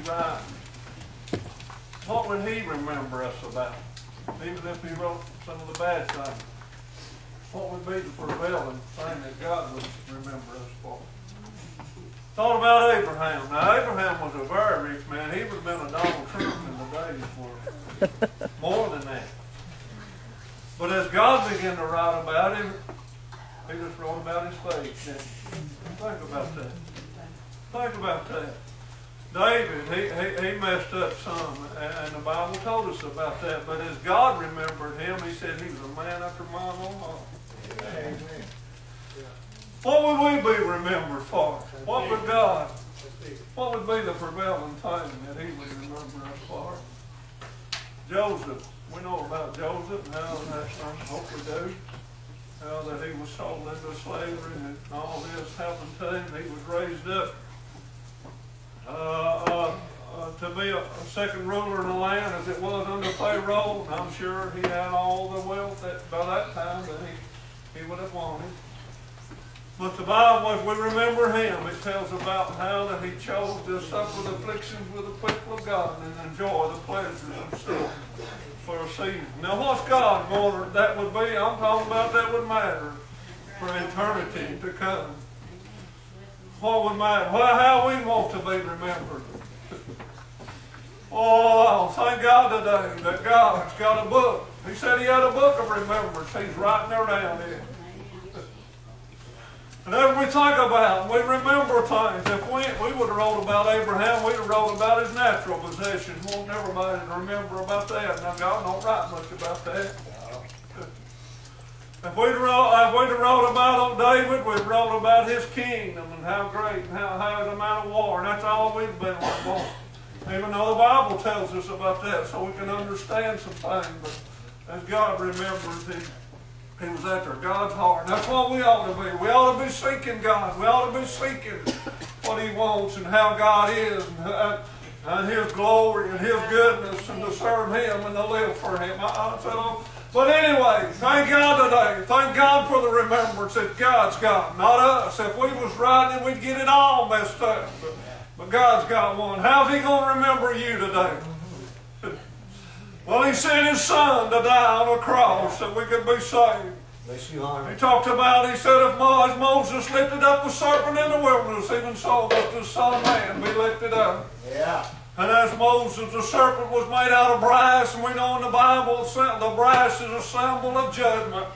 writing? What would he remember us about? Even if he wrote some of the bad things, what would be the prevailing thing that God would remember us for? Thought about Abraham. Now, Abraham was a very rich man. He would have been a Donald Trump in the days for more than that. But as God began to write about him, he just wrote about his faith. Didn't he? Think about that. Think about that. David, he messed up some, and the Bible told us about that. But as God remembered him, he said he was a man after my own heart. Amen. What would we be remembered for? What would be the prevailing thing that he would remember us for? Joseph. We know about Joseph and how that, I hope we do, how that he was sold into slavery and all this happened to him. He was raised up to be a second ruler in the land as it was under Pharaoh. I'm sure he had all the wealth that by that time that he would have wanted. But the Bible, as we remember him, it tells about how that he chose to suffer the afflictions with the people of God and enjoy the pleasures of sin for a season. Now what's God going that would be? I'm talking about that would matter for eternity to come. What would matter? How we want to be remembered. Oh, thank God today that God's got a book. He said he had a book of remembrance. He's writing there down in it. And as we think about it, we remember things. If we would have wrote about Abraham, we'd have wrote about his natural possessions. Won't everybody remember about that? Now, God don't write much about that. If we'd have wrote about David, we'd wrote about his kingdom and how great and how he was a man of war. And that's all we've been for. Even though the Bible tells us about that, so we can understand some things. But as God remembers, he was after God's heart. And that's what we ought to be. We ought to be seeking God. We ought to be seeking what he wants and how God is and his glory and his goodness and to serve him and to live for him. But anyway, thank God today. Thank God for the remembrance that God's got, not us. If we was writing, we'd get it all messed up. But God's got one. How's he going to remember you today? Well, he sent his son to die on a cross so we could be saved. He talked about, he said, if Moses lifted up the serpent in the wilderness, even so must the Son of Man be lifted up. Yeah. And as Moses, the serpent was made out of brass, and we know in the Bible the brass is a symbol of judgment.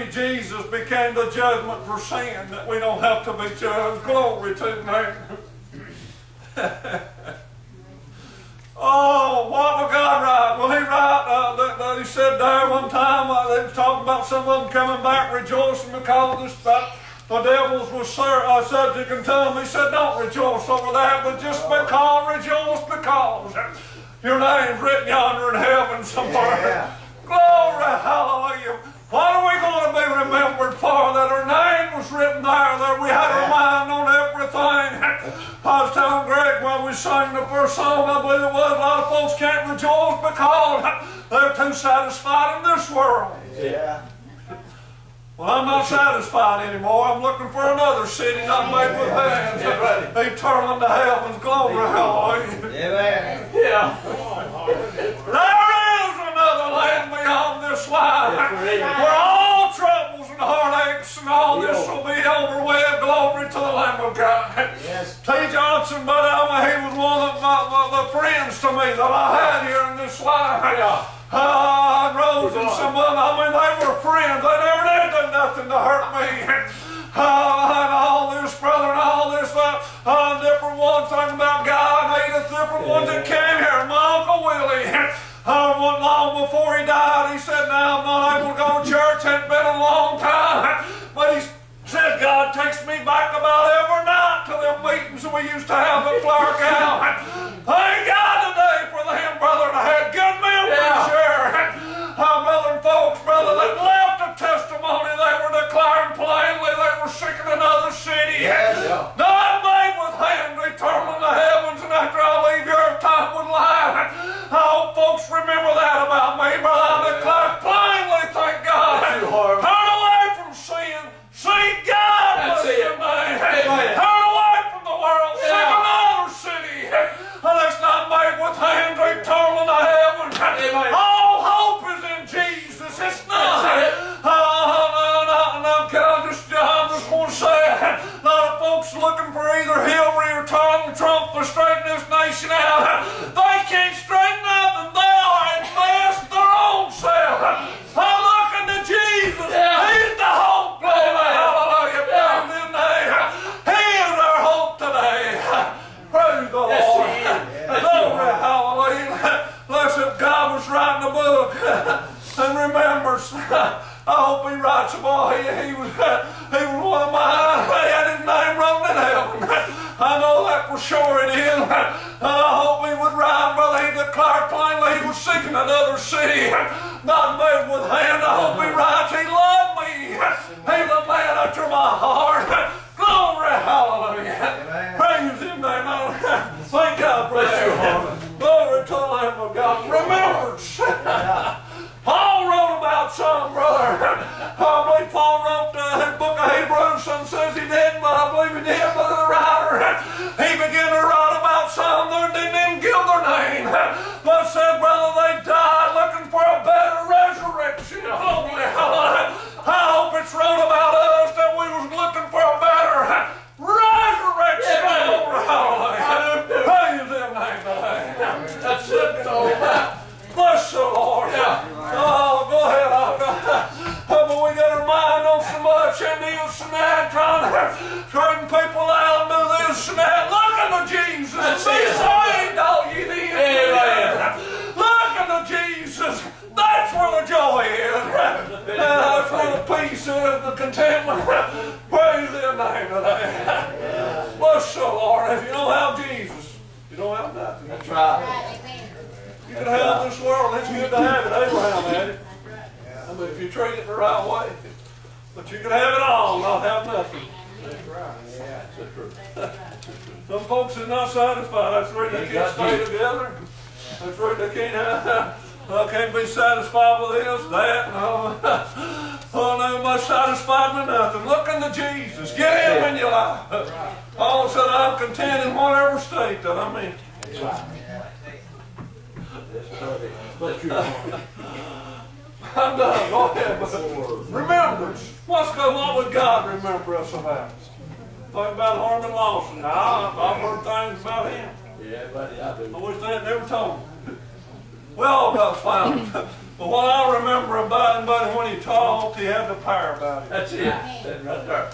Jesus became the judgment for sin, that we don't have to be judged. Glory to him. Oh, what would God write? Well, he said there one time, they was talking about some of them coming back rejoicing because the devils were subject unto them. He said, don't rejoice over that, but just rejoice because your name's written yonder in heaven somewhere. Yeah. Glory, hallelujah. What are we going to be remembered for? That our name was written there, that we had our mind on everything. I was telling Greg when we sang the first song, I believe it was, a lot of folks can't rejoice because they're too satisfied in this world. Yeah. Well, I'm not satisfied anymore. I'm looking for another city not made with hands. Eternal in the heavens. Glory, hallelujah. Amen. Yeah. There is another land beyond this life where all troubles and heartaches and all this will be over with. Glory to the Lamb of God. Yes. T. Johnson, but he was one of the friends to me that I had here in this life. Yeah. Rose and some of them, they were friends. They never did do nothing to hurt me. And all this, brother, and all this, different ones talking about God, and different ones that came here. My Uncle Willie, one long before he died, he said, now I'm not able to go to church. Hadn't been a long time. But he said, God takes me back about every night to them meetings that we used to have at Flower Cow. Thank God today for them, brother, and I had good memories here. Brother and folks, brother, that left a testimony. They were declaring plainly they were seeking another city. Yes. Not made with hands, eternal in the heavens, and after I leave your time with life. I hope folks remember that about me, brother. I declare plainly, thank God. Turn away from sin. Seek God. That's it. Turn away from the world. Seek another city. to straighten this nation out. They can't straighten nothing. They are at best their own self. I'm looking to Jesus. He's the hope. Glory, hallelujah. Praise His name. He is our hope today. Praise the Lord. Glory, hallelujah. Listen, God was writing a book and remembers. I hope he writes a book. He was one of mine. He had his name wrote in heaven. I know that for sure it is. I hope he would write, brother. He declared plainly he was seeking another city, not made with hand. I hope he writes, he loved me. He's a man after my heart. Glory, hallelujah. Praise him, name. Thank God for that. Glory to the Lamb of God. Remembrance. Paul wrote about some, brother. I believe Paul wrote the book of Hebrews. Some says he didn't, but I believe he did. But the writer, he began to write about some that didn't even give their name, but said, brother, they died looking for a better resurrection. Holy hallelujah. I hope it's wrote about us that we was looking for a better resurrection. Holy hallelujah. Praise His name today. That's it. Bless the Lord. Oh, go ahead. But we got our mind on so much and this and that, trying people out and do this and that. Look unto Jesus. Be saved, all ye then. Look unto Jesus. That's where the joy is. That's where the peace is, the contentment. Praise His name today. Bless the Lord. If you don't have Jesus, you don't have nothing. That's right. You can have this world. It's good to have it. Abraham had it. I mean, if you treat it the right way. But you can have it all and not have nothing. That's right. Yeah, that's true. Some folks are not satisfied. That's the reason they can't stay together. That's the reason they can't be satisfied with this, that, no. Oh, no, much satisfied with nothing. Look unto Jesus. Get Him in your life. Paul said, I'm content in whatever state that I'm in. That's right. I'm done. Go ahead. Remembrance. What would God remember us about? Think about Harmon Lawson. Now, I've heard things about him. Yeah, buddy, I do. I wish they had never told me. We all got found. But what I remember about him, buddy, when he talked, he had the power about him. That's it. That's right there.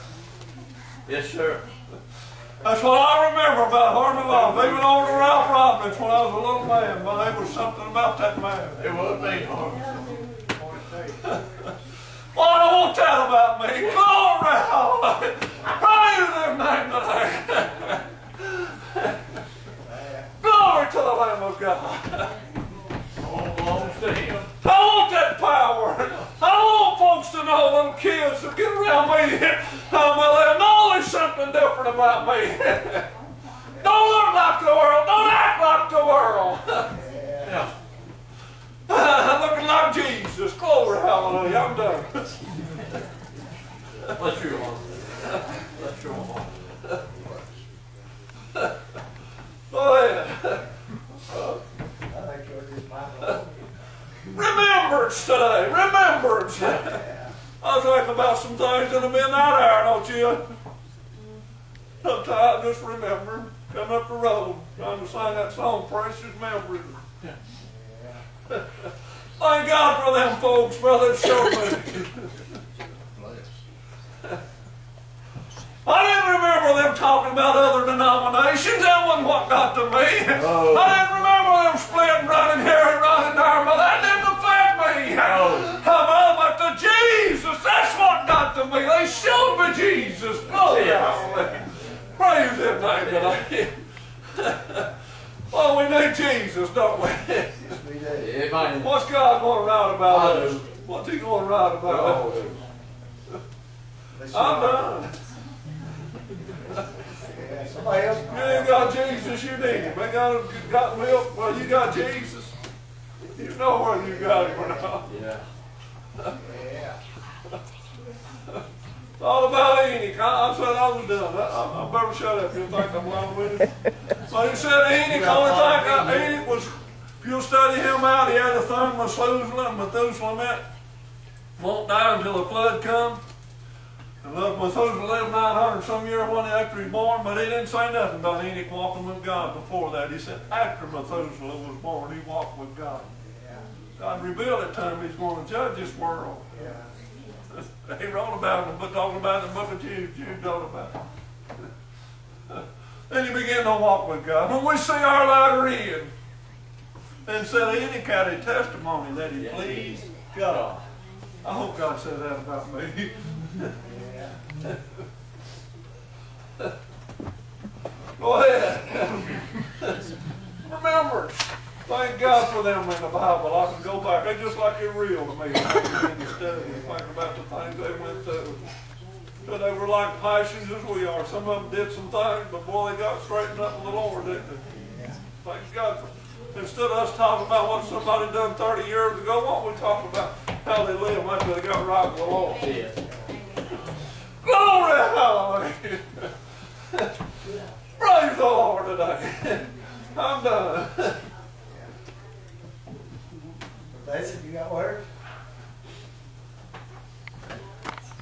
Yes, sir. That's what I remember about Harmon Lawson. Even over Ralph Robbins when I was a little man. But there was something about that man. It was me, Harmon. Well, I don't want that about me. Glory, hallelujah. Praise His name today. Glory to the Lamb of God. All belongs to Him. I want that power. I want folks to know, little kids to get around me. They know there's something different about me. Don't look like the world. Don't act like the world. Yeah. Looking like Jesus. Glory, hallelujah. I'm done. Bless you, Lord. Bless you, Lord. Go ahead. Remembrance today. Remembrance. I was thinking about some things that have been out there, don't you? Sometimes just remembering, coming up the road, trying to sing that song, Precious Memories. Thank God for them folks, brother. It's so many. I didn't remember them talking about other denominations. That wasn't what got to me. Oh. I didn't remember them splitting, running here and running there, but that didn't affect me. Oh. But to Jesus, that's what got to me. They showed me Jesus. Glory, hallelujah. Praise His name today. Well, we need Jesus, don't we? Yes, we do. What's God going to write about us? What's He going to write about us? I'm done. Somebody else. You ain't got Jesus, you need Him. Ain't got milk, well, you got Jesus. You know whether you got Him or not. Yeah. Yeah. It's all about Enoch. I said I was done. I better shut up. You'll think I'm long-winded. So he said Enoch, only thing Enoch was, if you'll study him out, he had a thumb, Methuselah, won't die until the flood come. And look, Methuselah lived 900 some years after he was born, but he didn't say nothing about Enoch walking with God before that. He said after Methuselah was born, he walked with God. God revealed it to him he's going to judge this world. He wrote about it, but talking about it in the book of Jude. Jude wrote about it. Then you begin to walk with God. When we see our latter end, and said Enoch had a testimony that he pleased God. I hope God says that about me. Go ahead. Remember, thank God for them in the Bible. I can go back. They're just like they're real to me. I can study and think about the things they went through. So they were like passions as we are. Some of them did some things before they got straightened up with the Lord, didn't they? Thank God. Instead of us talking about what somebody done 30 years ago, why don't we talk about how they lived after they got right with the Lord? Glory, hallelujah. Praise the Lord today. I'm done. Blessed, you got words?